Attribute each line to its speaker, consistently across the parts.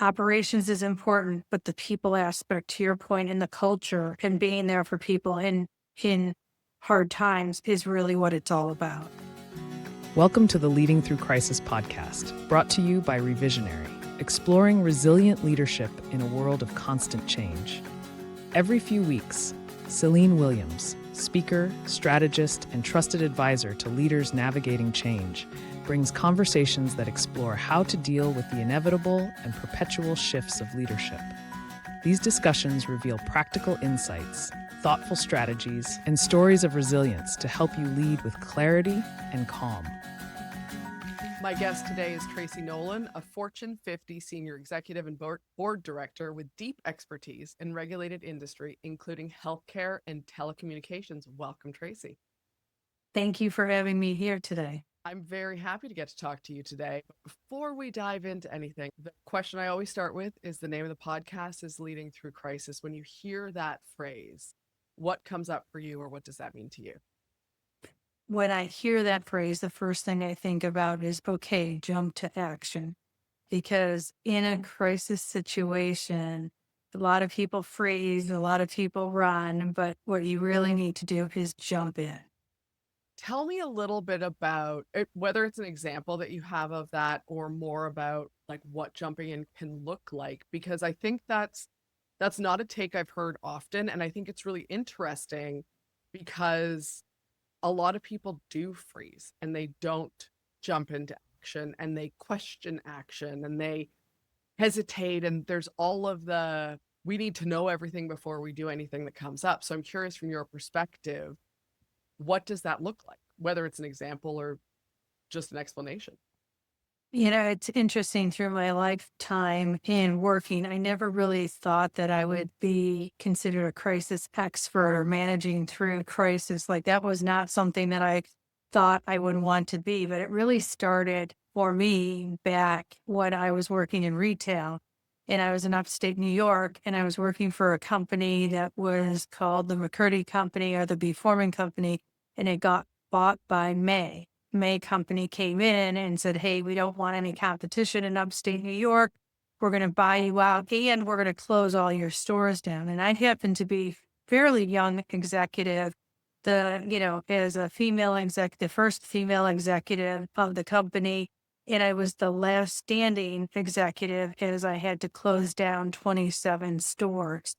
Speaker 1: operations is important, but the people aspect, to your point, and the culture and being there for people in hard times is really what it's all about.
Speaker 2: Welcome to the Leading Through Crisis podcast, brought to you by Revisionary, exploring resilient leadership in a world of constant change. Every few weeks, Celine Williams, speaker, strategist, and trusted advisor to leaders navigating change, brings conversations that explore how to deal with the inevitable and perpetual shifts of leadership. These discussions reveal practical insights, thoughtful strategies, and stories of resilience to help you lead with clarity and calm.
Speaker 3: My guest today is Tracy Nolan, a Fortune 50 senior executive and board director with deep expertise in regulated industry, including healthcare and telecommunications. Welcome, Tracy.
Speaker 1: Thank you for having me here today.
Speaker 3: I'm very happy to get to talk to you today. Before we dive into anything, the question I always start with is the name of the podcast is Leading Through Crisis. When you hear that phrase, what comes up for you or what does that mean to you?
Speaker 1: When I hear that phrase, the first thing I think about is, okay, jump to action. Because in a crisis situation, a lot of people freeze, a lot of people run, but what you really need to do is jump in.
Speaker 3: Tell me a little bit about it, whether it's an example that you have of that or more about like what jumping in can look like, because I think that's not a take I've heard often. And I think it's really interesting because a lot of people do freeze and they don't jump into action and they question action and they hesitate. And there's all of the, we need to know everything before we do anything that comes up. So I'm curious from your perspective, what does that look like? Whether it's an example or just an explanation.
Speaker 1: You know, it's interesting through my lifetime in working, I never really thought that I would be considered a crisis expert or managing through crisis. Like that was not something that I thought I would want to be, but it really started for me back when I was working in retail and I was in upstate New York and I was working for a company that was called the McCurdy Company or the Beforming Company, and it got bought by May company came in and said, hey, we don't want any competition in upstate New York. We're going to buy you out and we're going to close all your stores down. And I happened to be fairly young executive, as a female exec, the first female executive of the company. And I was the last standing executive as I had to close down 27 stores.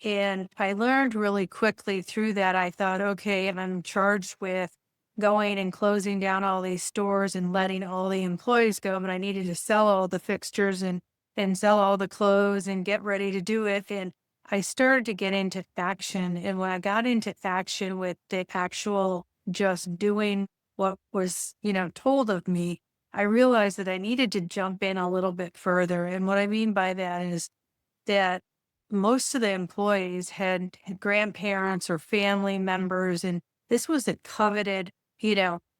Speaker 1: And I learned really quickly through that. I thought, okay, I'm charged with going and closing down all these stores and letting all the employees go, but I needed to sell all the fixtures and sell all the clothes and get ready to do it. And I started to get into action. And when I got into action with the actual just doing what was, told of me, I realized that I needed to jump in a little bit further. And what I mean by that is that most of the employees had grandparents or family members, and this was a coveted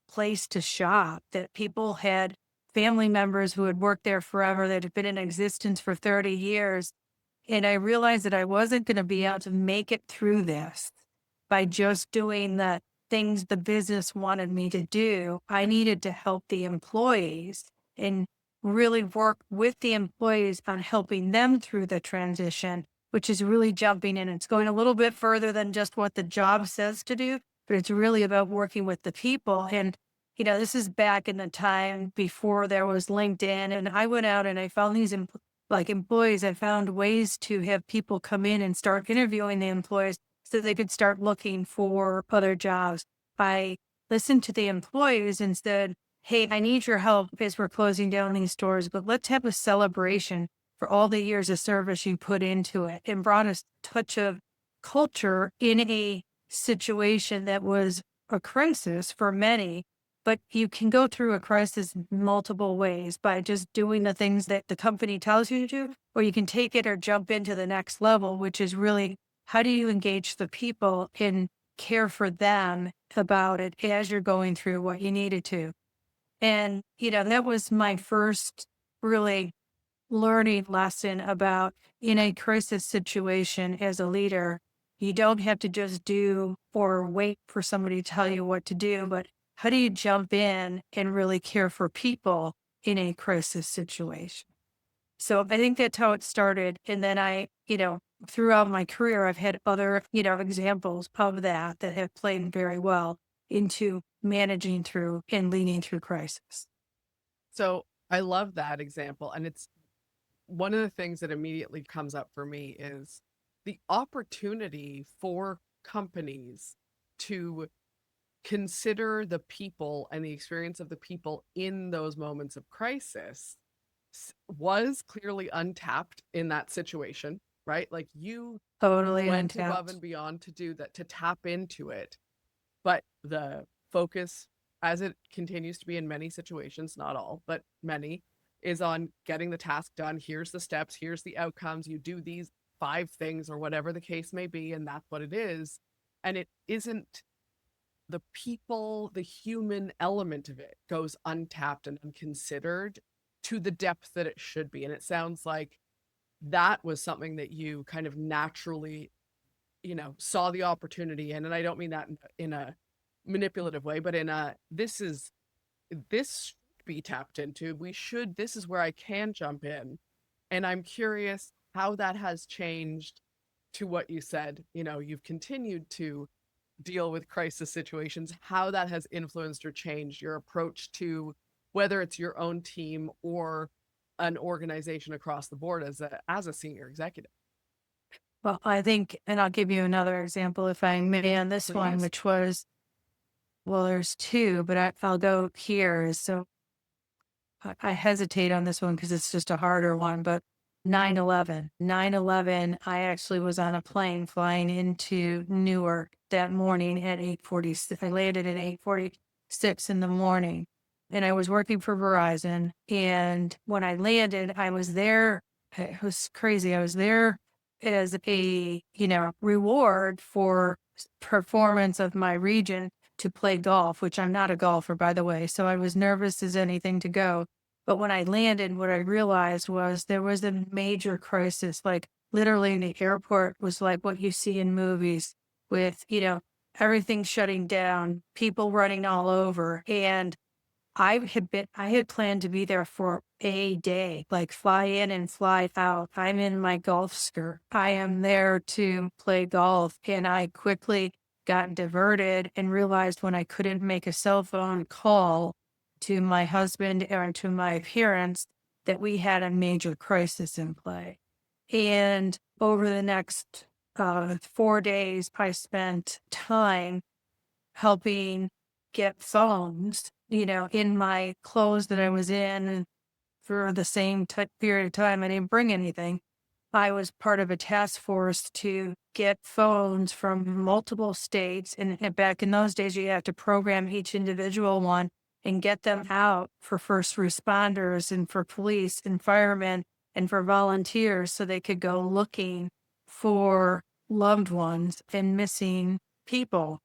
Speaker 1: place to shop, that people had family members who had worked there forever, that had been in existence for 30 years. And I realized that I wasn't going to be able to make it through this by just doing the things the business wanted me to do. I needed to help the employees and really work with the employees on helping them through the transition, which is really jumping in. It's going a little bit further than just what the job says to do, but it's really about working with the people. And, this is back in the time before there was LinkedIn. And I went out and I found these employees. I found ways to have people come in and start interviewing the employees so they could start looking for other jobs. I listened to the employees and said, hey, I need your help as we're closing down these stores, but let's have a celebration for all the years of service you put into it, and brought a touch of culture in a situation that was a crisis for many. But you can go through a crisis multiple ways by just doing the things that the company tells you to do, or you can take it or jump into the next level, which is really how do you engage the people and care for them about it as you're going through what you needed to. And, that was my first really learning lesson about in a crisis situation as a leader, you don't have to just do or wait for somebody to tell you what to do, but how do you jump in and really care for people in a crisis situation? So I think that's how it started. And then throughout my career, I've had other, examples of that have played very well into managing through and leading through crisis.
Speaker 3: So I love that example. And it's one of the things that immediately comes up for me is the opportunity for companies to consider the people and the experience of the people in those moments of crisis was clearly untapped in that situation, right? Like you
Speaker 1: Totally
Speaker 3: went above
Speaker 1: untapped.
Speaker 3: and beyond to do that, to tap into it. But the focus, as it continues to be in many situations, not all, but many, is on getting the task done. Here's the steps, here's the outcomes. You do these 5 things or whatever the case may be, and that's what it is. And it isn't the people, the human element of it goes untapped and unconsidered to the depth that it should be. And it sounds like that was something that you kind of naturally, saw the opportunity in. And I don't mean that in a manipulative way, but in a this should be tapped into. This is where I can jump in. And I'm curious how that has changed to what you said. You've continued to deal with crisis situations, how that has influenced or changed your approach to whether it's your own team or an organization across the board as a senior executive.
Speaker 1: Well, I think, and I'll give you another example if I may on this one,
Speaker 3: Please.
Speaker 1: which was, well, there's two, but I'll go here. So I hesitate on this one because it's just a harder one, but 9/11, I actually was on a plane flying into Newark that morning at 8:46. I landed at 8:46 in the morning and I was working for Verizon. And when I landed, I was there. It was crazy. I was there as a, reward for performance of my region to play golf, which I'm not a golfer, by the way. So I was nervous as anything to go. But when I landed, what I realized was there was a major crisis. Like literally, the airport was like what you see in movies with, everything shutting down, people running all over. And I had planned to be there for a day, like fly in and fly out. I'm in my golf skirt. I am there to play golf. And I quickly got diverted and realized when I couldn't make a cell phone call to my husband or to my parents that we had a major crisis in play. And over the next 4 days, I spent time helping get phones, in my clothes that I was in for the same period of time. I didn't bring anything. I was part of a task force to get phones from multiple states. And back in those days, you had to program each individual one and get them out for first responders and for police and firemen and for volunteers so they could go looking for loved ones and missing people.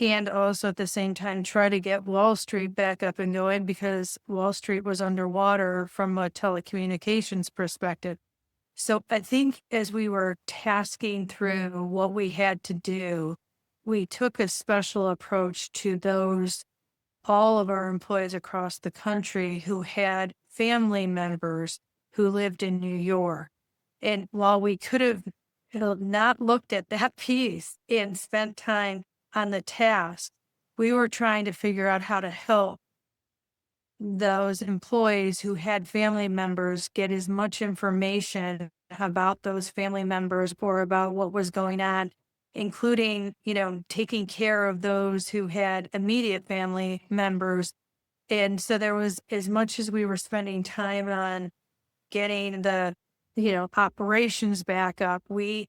Speaker 1: And also at the same time, try to get Wall Street back up and going because Wall Street was underwater from a telecommunications perspective. So I think as we were tasking through what we had to do, we took a special approach to all of our employees across the country who had family members who lived in New York. And while we could have not looked at that piece and spent time on the task, we were trying to figure out how to help those employees who had family members get as much information about those family members or about what was going on, including, taking care of those who had immediate family members. And so there was, as much as we were spending time on getting the, operations back up, we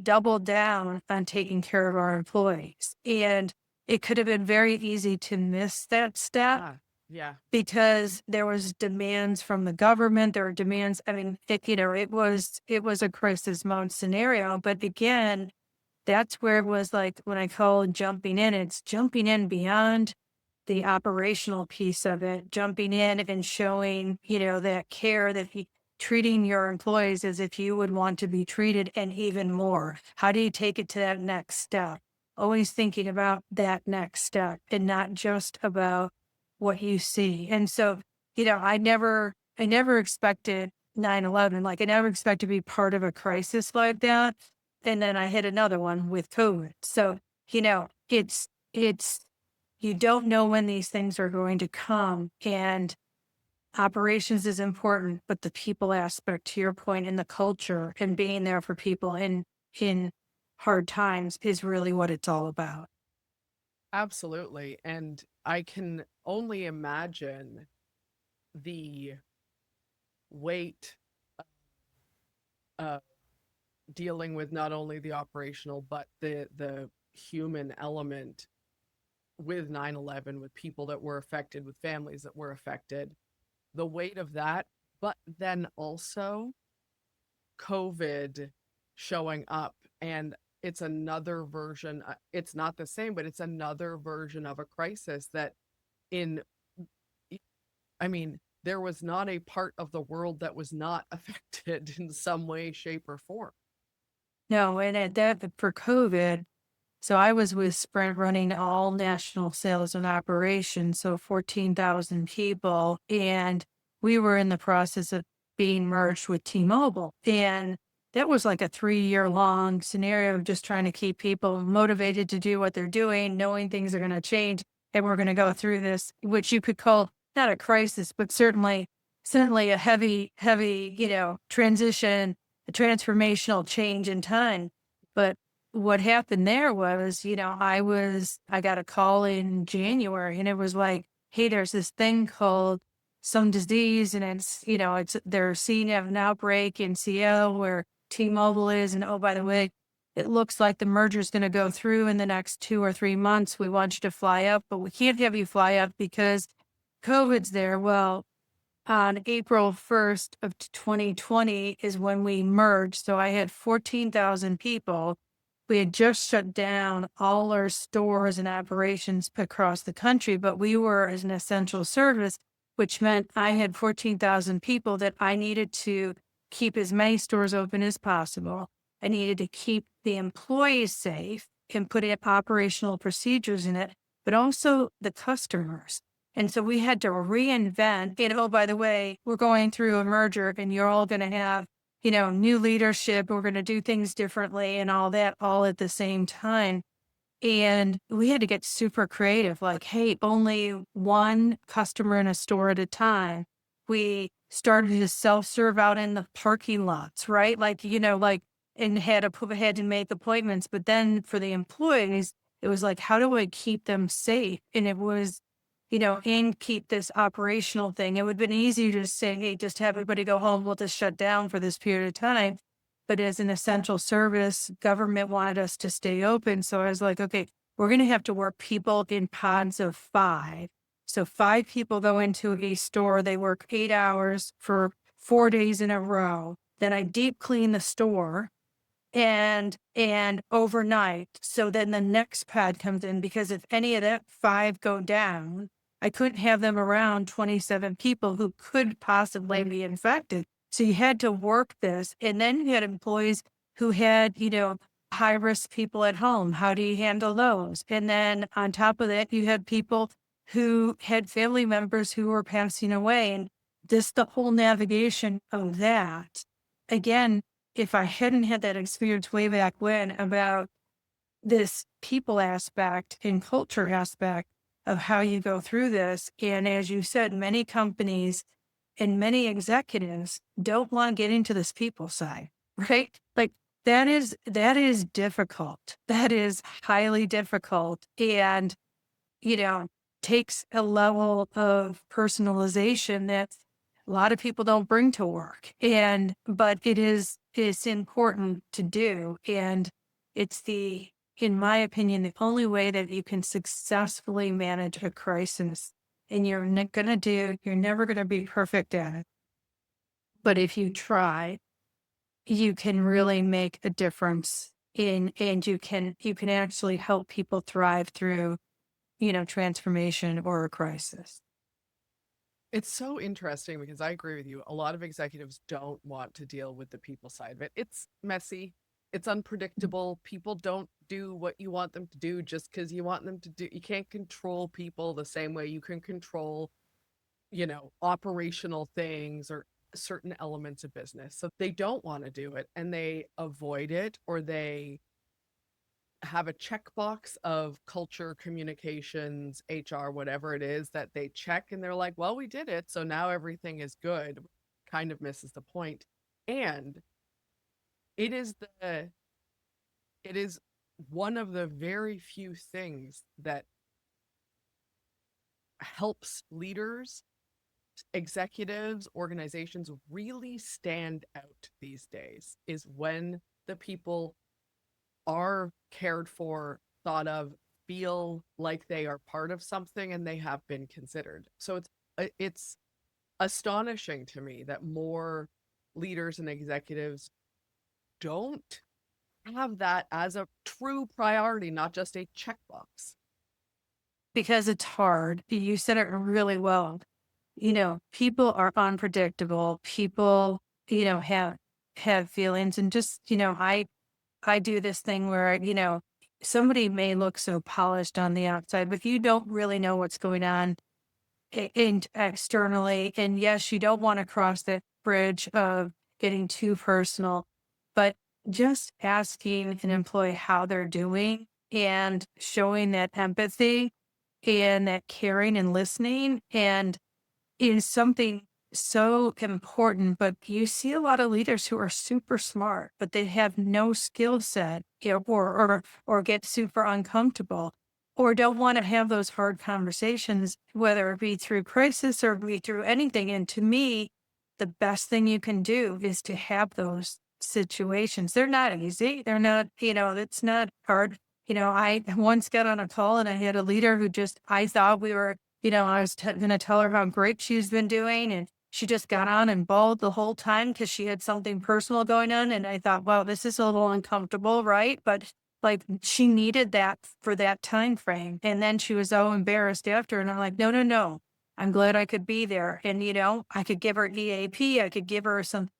Speaker 1: doubled down on taking care of our employees. And it could have been very easy to miss that step
Speaker 3: Ah, yeah.
Speaker 1: because there was demands from the government. There were demands. I mean, it was a crisis mode scenario. But again, that's where it was like when I call it jumping in, it's jumping in beyond the operational piece of it, jumping in and showing, that care that treating your employees as if you would want to be treated and even more. How do you take it to that next step? Always thinking about that next step and not just about what you see. And so, I never expected 9/11. Like I never expect to be part of a crisis like that. And then I hit another one with COVID. So, it's you don't know when these things are going to come. And operations is important, but the people aspect, to your point, and the culture and being there for people in hard times is really what it's all about.
Speaker 3: Absolutely. And I can only imagine the weight of dealing with not only the operational, but the human element with 9/11, with people that were affected, with families that were affected, the weight of that, but then also COVID showing up. And it's another version, it's not the same, but it's another version of a crisis that in, I mean, there was not a part of the world that was not affected in some way, shape, or form.
Speaker 1: No, and at that for COVID, so I was with Sprint running all national sales and operations, so 14,000 people, and we were in the process of being merged with T-Mobile. And that was like a 3-year long scenario of just trying to keep people motivated to do what they're doing, knowing things are going to change and we're going to go through this, which you could call not a crisis, but certainly a heavy, transition, a transformational change in time. But what happened there was, I got a call in January and it was like, hey, there's this thing called some disease and they're seeing an outbreak in Seattle where T-Mobile is. And oh, by the way, it looks like the merger is going to go through in the next 2 or 3 months. We want you to fly up, but we can't have you fly up because COVID's there. Well, on April 1st of 2020 is when we merged. So I had 14,000 people. We had just shut down all our stores and operations across the country, but we were as an essential service, which meant I had 14,000 people that I needed to keep as many stores open as possible. I needed to keep the employees safe and put in operational procedures in it, but also the customers. And so we had to reinvent, oh, by the way, we're going through a merger and you're all going to have, new leadership. We're going to do things differently and all that all at the same time. And we had to get super creative, like, hey, only one customer in a store at a time. We started to self-serve out in the parking lots, right? And had to make appointments. But then for the employees, it was like, how do I keep them safe? And it was, and keep this operational thing. It would have been easier to say, hey, just have everybody go home. We'll just shut down for this period of time. But as an essential service, government wanted us to stay open. So I was like, okay, we're going to have to work people in pods of 5. So 5 people go into a store. They work 8 hours for 4 days in a row. Then I deep clean the store and overnight. So then the next pad comes in because if any of that 5 go down, I couldn't have them around 27 people who could possibly be infected. So you had to work this. And then you had employees who had, high risk people at home. How do you handle those? And then on top of that, you had people who had family members who were passing away. And just the whole navigation of that. Again, if I hadn't had that experience way back when about this people aspect and culture aspect of how you go through this. And as you said, many companies and many executives don't want to get into this people side, right? Like that is difficult. That is highly difficult. And, you know, takes a level of personalization that a lot of people don't bring to work. But it's important to do. And it's in my opinion, the only way that you can successfully manage a crisis. And you're never going to be perfect at it. But if you try, you can really make a difference and you can actually help people thrive through, transformation or a crisis.
Speaker 3: It's so interesting because I agree with you. A lot of executives don't want to deal with the people side of it. It's messy. It's unpredictable. People don't do what you want them to do just because you want them to do. You can't control people the same way you can control, operational things or certain elements of business. So they don't want to do it and they avoid it, or they have a checkbox of culture, communications, HR, whatever it is that they check, and they're like, well, we did it, so now everything is good. Kind of misses the point. And it is the it is one of the very few things that helps leaders, executives, organizations really stand out these days, is when the people are cared for, thought of, feel like they are part of something and they have been considered. So it's astonishing to me that more leaders and executives don't have that as a true priority, not just a checkbox.
Speaker 1: Because it's hard. You said it really well. People are unpredictable. People, have feelings, and just, I do this thing where, somebody may look so polished on the outside, but you don't really know what's going on externally. And yes, you don't want to cross that bridge of getting too personal, but just asking an employee how they're doing and showing that empathy and that caring and listening and is something so important. But you see a lot of leaders who are super smart, but they have no skill set, or get super uncomfortable or don't want to have those hard conversations, whether it be through crisis or be through anything. And to me, the best thing you can do is to have those situations. They're not easy. They're not, it's not hard. I once got on a call and I had a leader who just, I thought we were, I was going to tell her how great she's been doing. And she just got on and bawled the whole time because she had something personal going on. And I thought, wow, this is a little uncomfortable, right? But like she needed that for that time frame. And then she was so embarrassed after. And I'm like, no, no, no. I'm glad I could be there. And, I could give her EAP. I could give her some,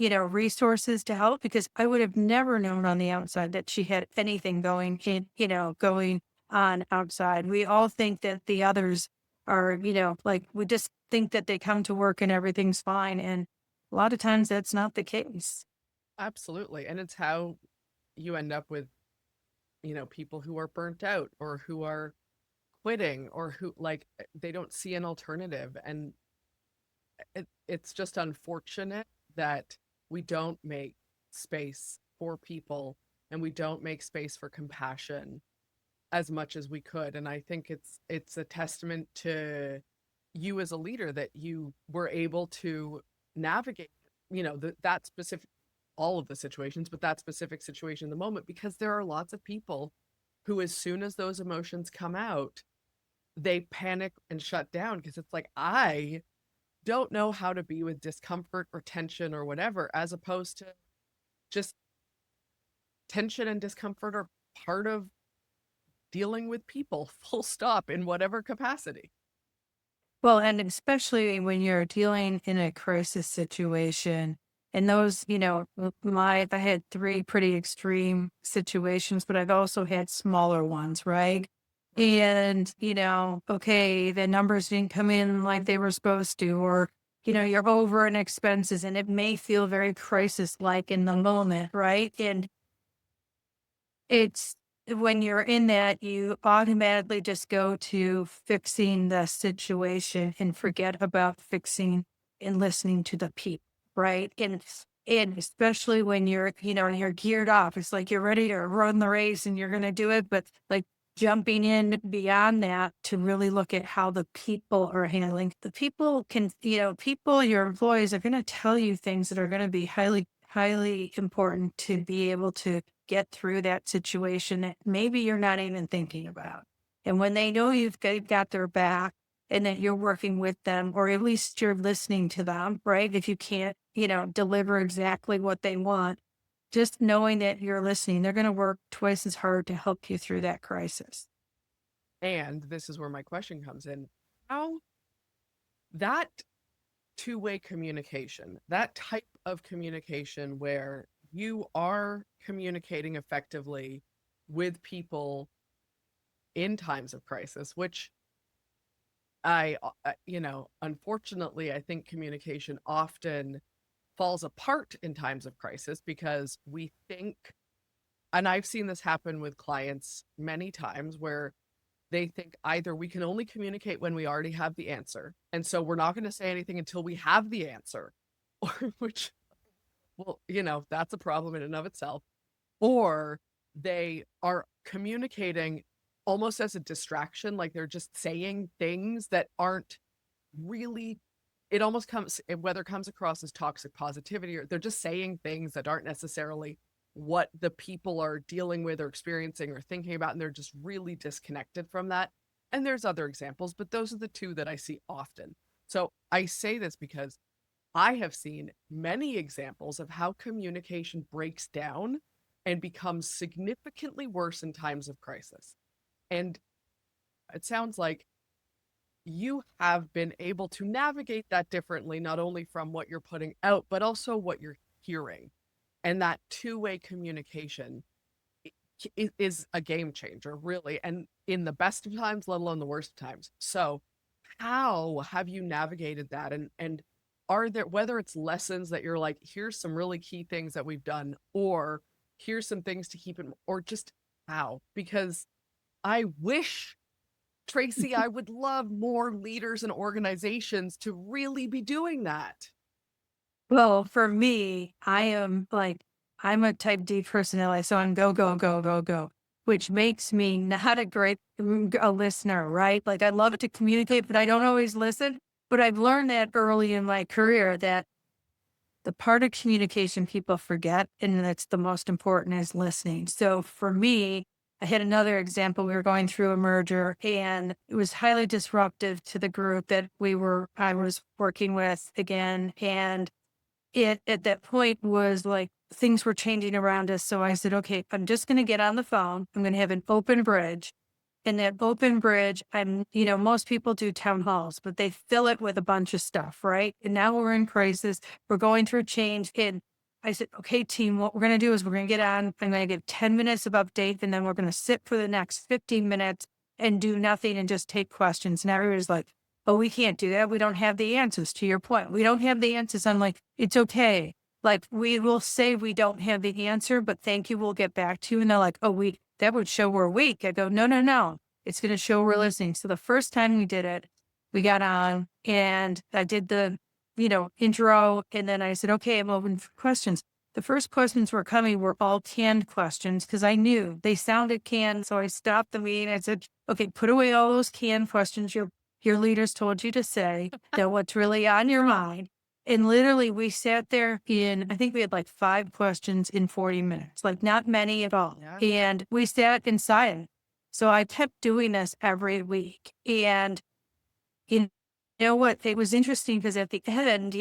Speaker 1: resources to help, because I would have never known on the outside that she had anything going on outside. We all think that the others are, like we just think that they come to work and everything's fine. And a lot of times that's not the case.
Speaker 3: Absolutely. And it's how you end up with, people who are burnt out or who are quitting or who like they don't see an alternative. And it's just unfortunate that we don't make space for people and we don't make space for compassion as much as we could. And I think it's a testament to you as a leader that you were able to navigate, that specific, all of the situations, but that specific situation in the moment, because there are lots of people who, as soon as those emotions come out, they panic and shut down because it's like, I don't know how to be with discomfort or tension or whatever, as opposed to just tension and discomfort are part of dealing with people, full stop, in whatever capacity.
Speaker 1: Well, and especially when you're dealing in a crisis situation, and those, I had three pretty extreme situations, but I've also had smaller ones, right? And, okay, the numbers didn't come in like they were supposed to, or, you're over in expenses, and it may feel very crisis like in the moment, right? And it's when you're in that, you automatically just go to fixing the situation and forget about fixing and listening to the people, right? And especially when you're geared up, it's like you're ready to run the race and you're going to do it, but like jumping in beyond that to really look at how the people are handling. The people can, your employees are going to tell you things that are going to be highly, highly important to be able to get through that situation that maybe you're not even thinking about. And when they know you've got their back and that you're working with them, or at least you're listening to them, right? If you can't, deliver exactly what they want, just knowing that you're listening, they're going to work twice as hard to help you through that crisis.
Speaker 3: And this is where my question comes in. How that two-way communication, that type of communication where you are communicating effectively with people in times of crisis, which Unfortunately, I think communication often falls apart in times of crisis because we think, and I've seen this happen with clients many times where they think either we can only communicate when we already have the answer, and so we're not going to say anything until we have the answer, or which, well, that's a problem in and of itself, or they are communicating almost as a distraction, like they're just saying things that aren't really, it almost comes, whether it comes across as toxic positivity, or they're just saying things that aren't necessarily what the people are dealing with or experiencing or thinking about, and they're just really disconnected from that. And there's other examples, but those are the two that I see often. So I say this because I have seen many examples of how communication breaks down and becomes significantly worse in times of crisis. And it sounds like you have been able to navigate that differently, not only from what you're putting out, but also what you're hearing. And that two-way communication is a game changer, really. And in the best of times, let alone the worst of times. So how have you navigated that? And are there, whether it's lessons that you're like, here's some really key things that we've done, or here's some things to keep in, or just how? Because I wish, Tracy, I would love more leaders and organizations to really be doing that.
Speaker 1: Well, for me, I'm a type D personality, so I'm go, go, go, go, go, which makes me not a great a listener, right? Like I love to communicate, but I don't always listen. But I've learned that early in my career that the part of communication people forget, and that's the most important, is listening. So for me, I had another example. We were going through a merger and it was highly disruptive to the group that I was working with again. And it at that point was like things were changing around us. So I said, okay, I'm just going to get on the phone. I'm going to have an open bridge. And that open bridge, most people do town halls, but they fill it with a bunch of stuff, right? And now we're in crisis. We're going through change. And I said, okay, team, what we're going to do is we're going to get on. I'm going to give 10 minutes of update, and then we're going to sit for the next 15 minutes and do nothing and just take questions. And everybody's like, oh, we can't do that. We don't have the answers, to your point. We don't have the answers. I'm like, it's okay. Like, we will say we don't have the answer, but thank you. We'll get back to you. And they're like, oh, that would show we're weak. I go, no, no, no. It's going to show we're listening. So the first time we did it, we got on and I did the, intro. And then I said, okay, I'm open for questions. The first questions were coming were all canned questions because I knew they sounded canned. So I stopped the meeting. I said, okay, put away all those canned questions your leaders told you to say, that what's really on your mind. And literally we sat there I think we had like 5 questions in 40 minutes, like not many at all.
Speaker 3: Yeah.
Speaker 1: And we sat in silence. So I kept doing this every week. And you know what? It was interesting because at the end,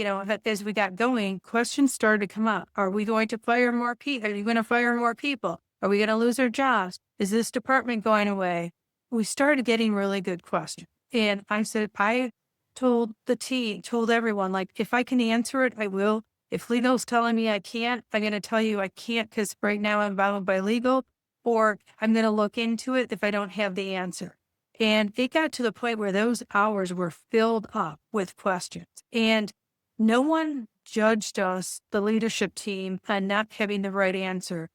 Speaker 1: as we got going, questions started to come up. Are we going to fire more people? Are you going to fire more people? Are we going to lose our jobs? Is this department going away? We started getting really good questions. And I said, I told the team, told everyone, like, if I can answer it, I will. If legal's telling me I can't, I'm going to tell you I can't because right now I'm bound by legal, or I'm going to look into it if I don't have the answer. And it got to the point where those hours were filled up with questions. And no one judged us, the leadership team, on not having the right answer.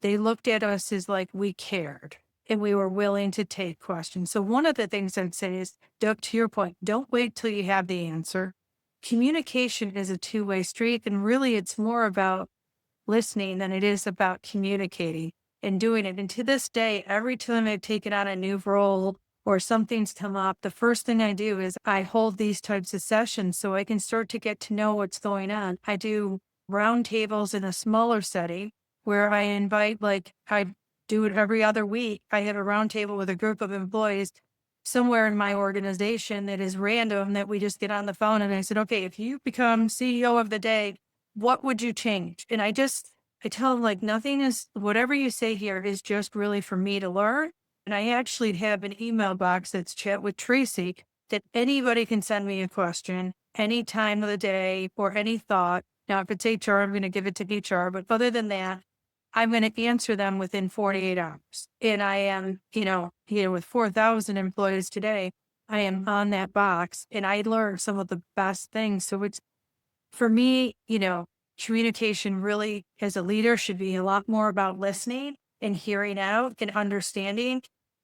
Speaker 1: They looked at us as like we cared and we were willing to take questions. So one of the things I'd say is, Doug, to your point, don't wait till you have the answer. Communication is a two-way street. And really it's more about listening than it is about communicating and doing it. And to this day, every time I've taken on a new role or something's come up, the first thing I do is I hold these types of sessions so I can start to get to know what's going on. I do roundtables in a smaller setting where I invite, like I do it every other week. I have a roundtable with a group of employees somewhere in my organization that is random, that we just get on the phone and I said, okay, if you become CEO of the day, what would you change? And I tell them, like, nothing is, whatever you say here is just really for me to learn. And I actually have an email box that's Chat with Tracy that anybody can send me a question any time of the day or any thought. Now, if it's HR, I'm going to give it to HR. But other than that, I'm going to answer them within 48 hours. And I am, with 4,000 employees today, I am on that box and I learned some of the best things. So it's for me, communication really as a leader should be a lot more about listening and hearing out and understanding.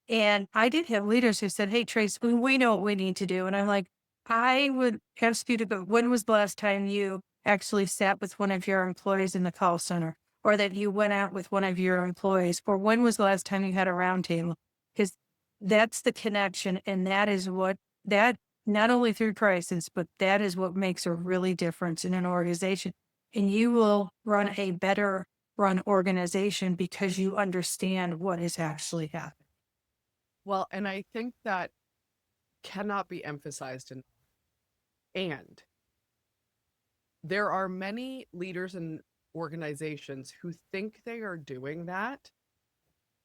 Speaker 1: And I did have leaders who said, "Hey, Trace, we know what we need to do." And I'm like, I would ask you to go, when was the last time you actually sat with one of your employees in the call center or that you went out with one of your employees? Or when was the last time you had a roundtable? Because that's the connection. And that is what that not only through crisis, but that is what makes a really difference in an organization. And you will run a better run organization because you understand what is actually happening.
Speaker 3: Well, and I think that cannot be emphasized enough. And there are many leaders and organizations who think they are doing that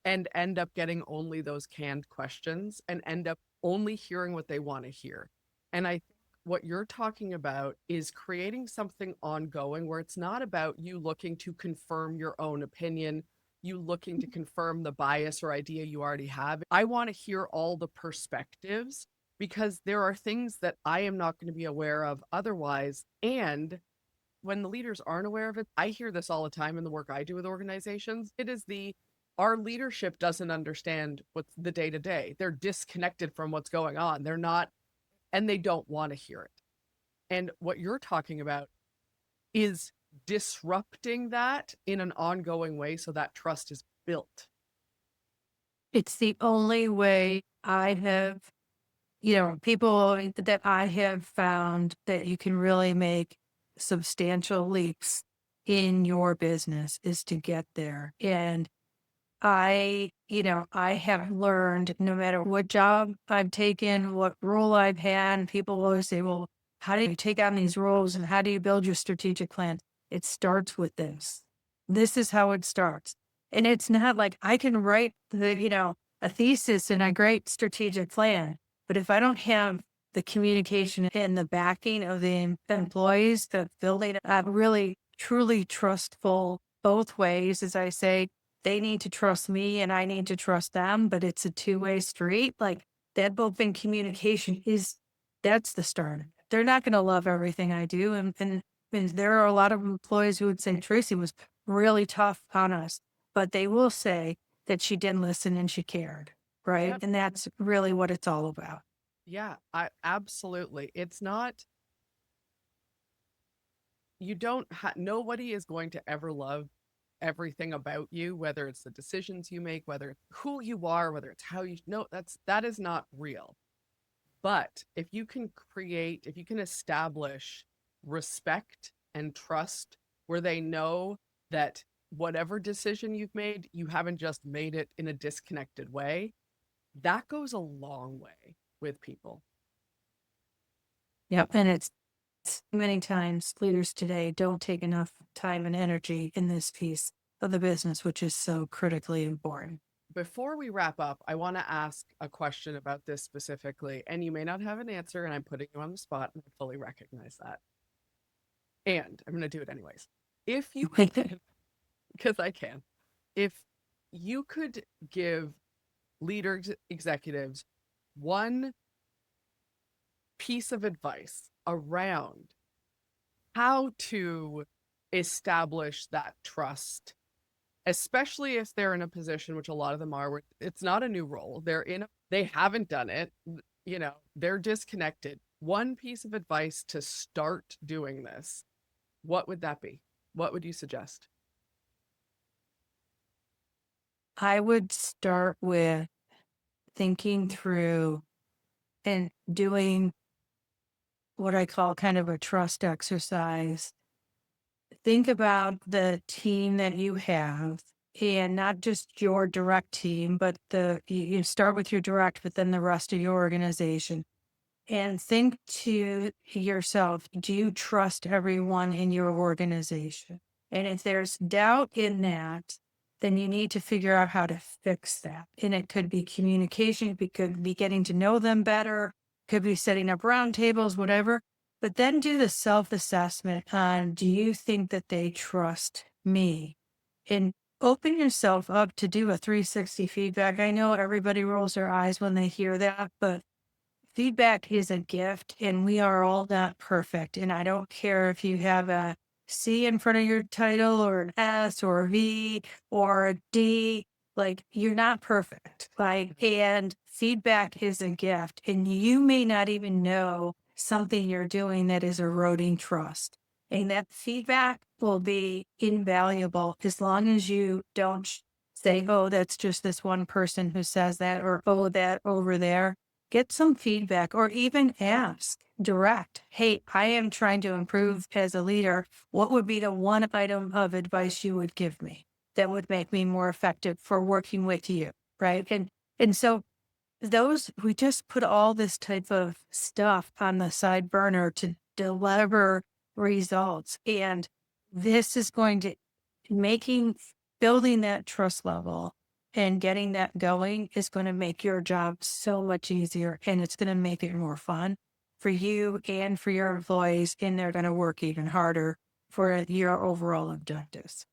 Speaker 3: and end up getting only those canned questions and end up only hearing what they want to hear. And I think what you're talking about is creating something ongoing where it's not about you looking to confirm your own opinion, you looking to confirm the bias or idea you already have. I want to hear all the perspectives because there are things that I am not going to be aware of otherwise. And when the leaders aren't aware of it, I hear this all the time in the work I do with organizations. It is our leadership doesn't understand what's the day to day. They're disconnected from what's going on. They're not, and they don't want to hear it. And what you're talking about is disrupting that in an ongoing way so that trust is built.
Speaker 1: It's the only way I have, people that I have found that you can really make substantial leaps in your business is to get there. And I have learned no matter what job I've taken, what role I've had, people always say, well, how do you take on these roles and how do you build your strategic plan? It starts with this. This is how it starts. And it's not like I can write a thesis and a great strategic plan, but if I don't have the communication and the backing of the employees, the building, I'm really truly trustful both ways, as I say, they need to trust me and I need to trust them, but it's a two-way street. Like that open communication that's the start. They're not going to love everything I do. And there are a lot of employees who would say Tracy was really tough on us, but they will say that she didn't listen and she cared. Right.
Speaker 3: Yep.
Speaker 1: And that's really what it's all about.
Speaker 3: Yeah, absolutely. It's not, nobody is going to ever love everything about you, whether it's the decisions you make, whether it's who you are, whether it's how you no, that is not real. But if you can establish respect and trust where they know that whatever decision you've made, you haven't just made it in a disconnected way, that goes a long way with people.
Speaker 1: Yep. And it's many times leaders today don't take enough time and energy in this piece of the business, which is so critically important.
Speaker 3: Before we wrap up, I want to ask a question about this specifically, and you may not have an answer, and I'm putting you on the spot, and I fully recognize that. And I'm going to do it anyways. If you could, because I can, if you could give executives one piece of advice around how to establish that trust, especially if they're in a position, which a lot of them are, where it's not a new role. They haven't done it, they're disconnected. One piece of advice to start doing this, what would that be? What would you suggest?
Speaker 1: I would start with thinking through and doing what I call kind of a trust exercise. Think about the team that you have and not just your direct team, but you start with your direct, but then the rest of your organization. And think to yourself, do you trust everyone in your organization? And if there's doubt in that, then you need to figure out how to fix that. And it could be communication, it could be getting to know them better, could be setting up roundtables, whatever. But then do the self-assessment on, do you think that they trust me? And open yourself up to do a 360 feedback. I know everybody rolls their eyes when they hear that, but feedback is a gift, and we are all not perfect. And I don't care if you have a C in front of your title or an S or a V or a D, like you're not perfect. Like, and feedback is a gift, and you may not even know something you're doing that is eroding trust. And that feedback will be invaluable as long as you don't say, oh, that's just this one person who says that, or oh, that over there. Get some feedback or even ask direct. Hey, I am trying to improve as a leader. What would be the one item of advice you would give me that would make me more effective for working with you? Right. And so those, we just put all this type of stuff on the side burner to deliver results. And this is going to making building that trust level and getting that going is going to make your job so much easier, and it's going to make it more fun for you and for your employees, and they're going to work even harder for your overall objectives.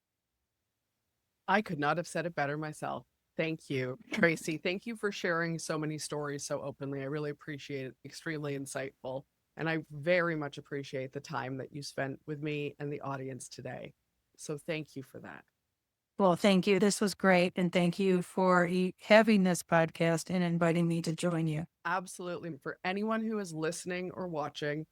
Speaker 3: I could not have said it better myself. Thank you, Tracy. Thank you for sharing so many stories so openly. I really appreciate it. Extremely insightful. And I very much appreciate the time that you spent with me and the audience today. So thank you for that.
Speaker 1: Well, thank you. This was great. And thank you for having this podcast and inviting me to join you.
Speaker 3: Absolutely. For anyone who is listening or watching,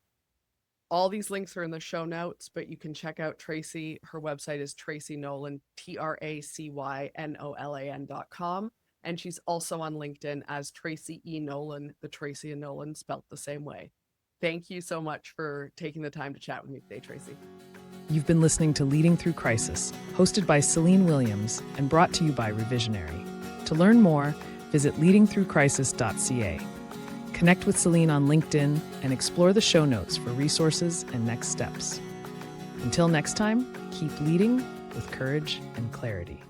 Speaker 3: all these links are in the show notes, but you can check out Tracy. Her website is Tracy Nolan, TracyNolan.com. And she's also on LinkedIn as Tracy E. Nolan, the Tracy and Nolan spelt the same way. Thank you so much for taking the time to chat with me today, Tracy.
Speaker 2: You've been listening to Leading Through Crisis, hosted by Celine Williams and brought to you by Revisionary. To learn more, visit leadingthroughcrisis.ca. Connect with Celine on LinkedIn and explore the show notes for resources and next steps. Until next time, keep leading with courage and clarity.